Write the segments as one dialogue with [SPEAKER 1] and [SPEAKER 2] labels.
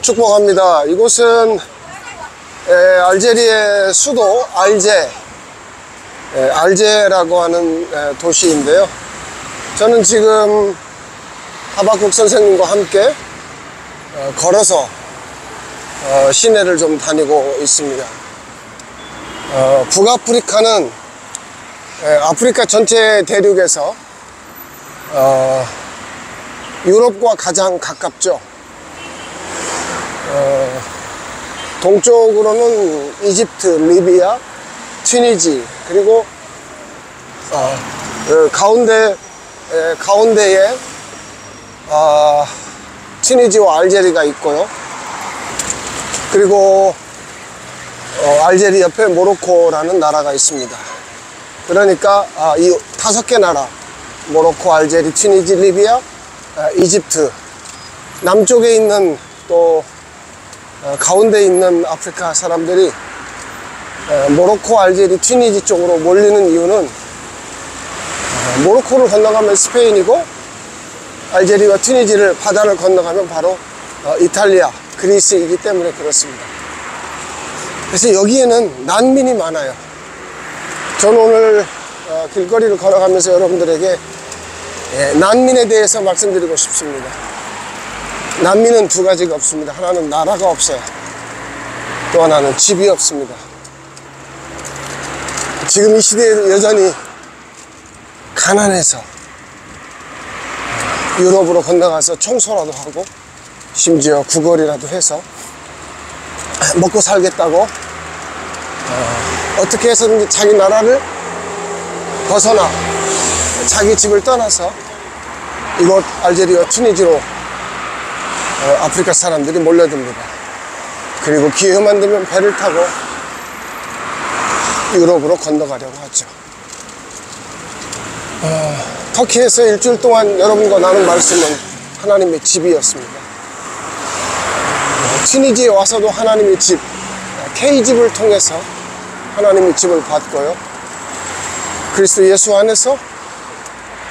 [SPEAKER 1] 축복합니다. 이곳은 알제리의 수도 알제라고 하는 도시인데요. 저는 지금 하박국 선생님과 함께 걸어서 시내를 좀 다니고 있습니다. 북아프리카는 아프리카 전체 대륙에서 유럽과 가장 가깝죠. 동쪽으로는 이집트, 리비아, 튀니지, 그리고 가운데에 튀니지와 알제리가 있고요. 그리고 알제리 옆에 모로코라는 나라가 있습니다. 그러니까 이 5개 나라, 모로코, 알제리, 튀니지, 리비아, 이집트, 남쪽에 있는 또 가운데 있는 아프리카 사람들이 모로코, 알제리, 튀니지 쪽으로 몰리는 이유는 모로코를 건너가면 스페인이고 알제리와 튀니지를 바다를 건너가면 바로 이탈리아, 그리스이기 때문에 그렇습니다. 그래서 여기에는 난민이 많아요. 저는 오늘 길거리를 걸어가면서 여러분들에게 난민에 대해서 말씀드리고 싶습니다. 난민은 두 가지가 없습니다. 하나는 나라가 없어요. 또 하나는 집이 없습니다. 지금 이 시대에 여전히 가난해서 유럽으로 건너가서 청소라도 하고 심지어 구걸이라도 해서 먹고 살겠다고 어떻게 해서든지 자기 나라를 벗어나 자기 집을 떠나서 이곳 알제리와 튀니지로 아프리카 사람들이 몰려듭니다. 그리고 기회만 되면 배를 타고 유럽으로 건너가려고 하죠. 터키에서 일주일 동안 여러분과 나눈 말씀은 하나님의 집이었습니다. 튀니지에 와서도 하나님의 집, K집을 통해서 하나님의 집을 받고요. 그리스도 예수 안에서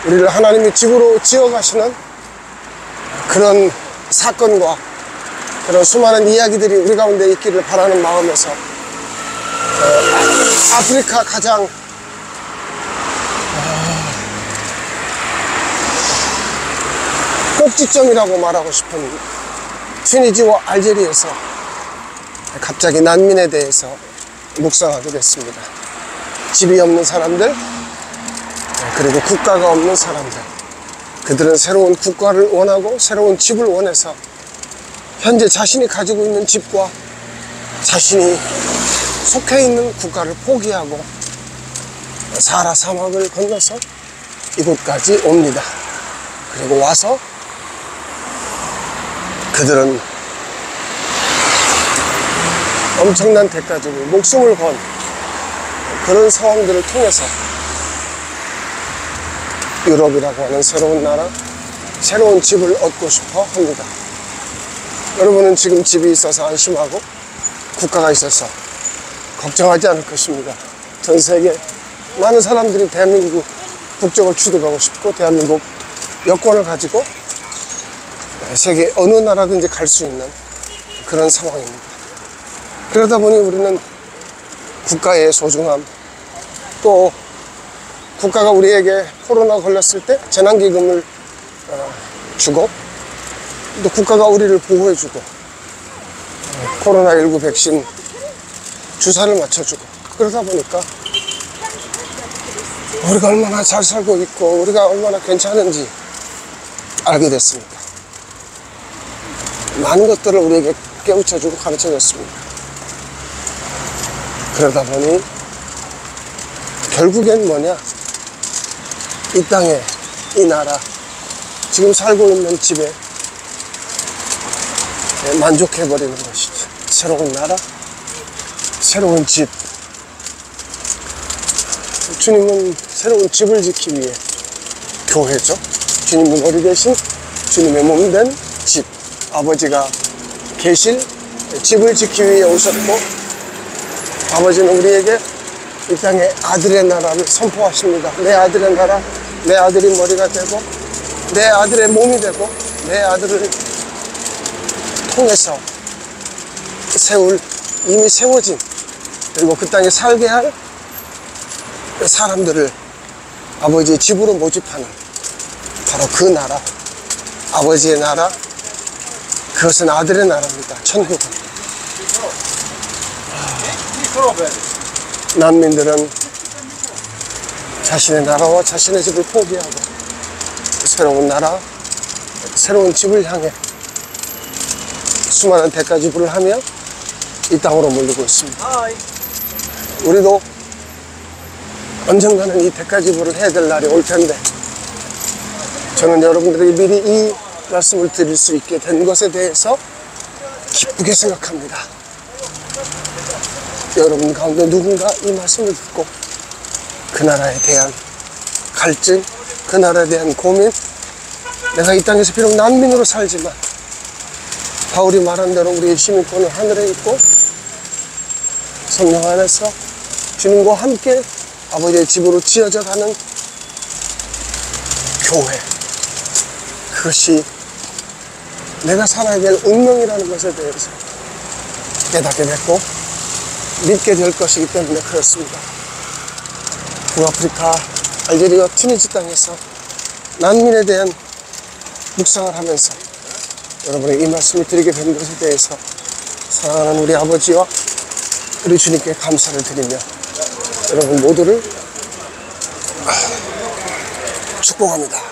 [SPEAKER 1] 우리를 하나님의 집으로 지어가시는 그런 사건과 그런 수많은 이야기들이 우리 가운데 있기를 바라는 마음에서 아프리카 가장 꼭지점이라고 말하고 싶은 튀니지와 알제리에서 갑자기 난민에 대해서 묵상하게 됐습니다. 집이 없는 사람들, 그리고 국가가 없는 사람들, 그들은 새로운 국가를 원하고 새로운 집을 원해서 현재 자신이 가지고 있는 집과 자신이 속해 있는 국가를 포기하고 사하라 사막을 건너서 이곳까지 옵니다. 그리고 와서 그들은 엄청난 대가적으로 목숨을 건 그런 상황들을 통해서 유럽이라고 하는 새로운 나라, 새로운 집을 얻고 싶어 합니다. 여러분은 지금 집이 있어서 안심하고 국가가 있어서 걱정하지 않을 것입니다. 전 세계 많은 사람들이 대한민국 국적을 취득하고 싶고 대한민국 여권을 가지고 세계 어느 나라든지 갈 수 있는 그런 상황입니다. 그러다 보니 우리는 국가의 소중함, 또 국가가 우리에게 코로나 걸렸을 때 재난기금을 주고, 또 국가가 우리를 보호해주고 코로나19 백신 주사를 맞춰주고, 그러다 보니까 우리가 얼마나 잘 살고 있고 우리가 얼마나 괜찮은지 알게 됐습니다. 많은 것들을 우리에게 깨우쳐주고 가르쳐줬습니다. 그러다 보니 결국엔 뭐냐, 이 땅에, 이 나라, 지금 살고 있는 집에 만족해버리는 것이죠. 새로운 나라, 새로운 집. 주님은 새로운 집을 지키기 위해 교회죠. 주님은 머리 대신 주님의 몸 된 집, 아버지가 계실 집을 지키기 위해 오셨고, 아버지는 우리에게 이 땅에 아들의 나라를 선포하십니다. 내 아들의 나라, 내 아들이 머리가 되고 내 아들의 몸이 되고 내 아들을 통해서 이미 세워진, 그리고 그 땅에 살게 할 사람들을 아버지의 집으로 모집하는 바로 그 나라, 아버지의 나라, 그것은 아들의 나라입니다. 천국은. 난민들은 자신의 나라와 자신의 집을 포기하고 새로운 나라, 새로운 집을 향해 수많은 대가지불을 하며 이 땅으로 몰리고 있습니다. 우리도 언젠가는 이 대가지불을 해야 될 날이 올 텐데, 저는 여러분들에게 미리 이 말씀을 드릴 수 있게 된 것에 대해서 기쁘게 생각합니다. 여러분 가운데 누군가 이 말씀을 듣고 그 나라에 대한 갈증, 그 나라에 대한 고민, 내가 이 땅에서 비록 난민으로 살지만 바울이 말한 대로 우리의 시민권은 하늘에 있고 성령 안에서 주님과 함께 아버지의 집으로 지어져 가는 교회, 그것이 내가 살아야 될 운명이라는 것에 대해서 깨닫게 됐고 믿게 될 것이기 때문에 그렇습니다. 북아프리카, 알제리와 튀니지 땅에서 난민에 대한 묵상을 하면서 여러분에게 이 말씀을 드리게 된 것에 대해서 사랑하는 우리 아버지와 우리 주님께 감사를 드리며 여러분 모두를 축복합니다.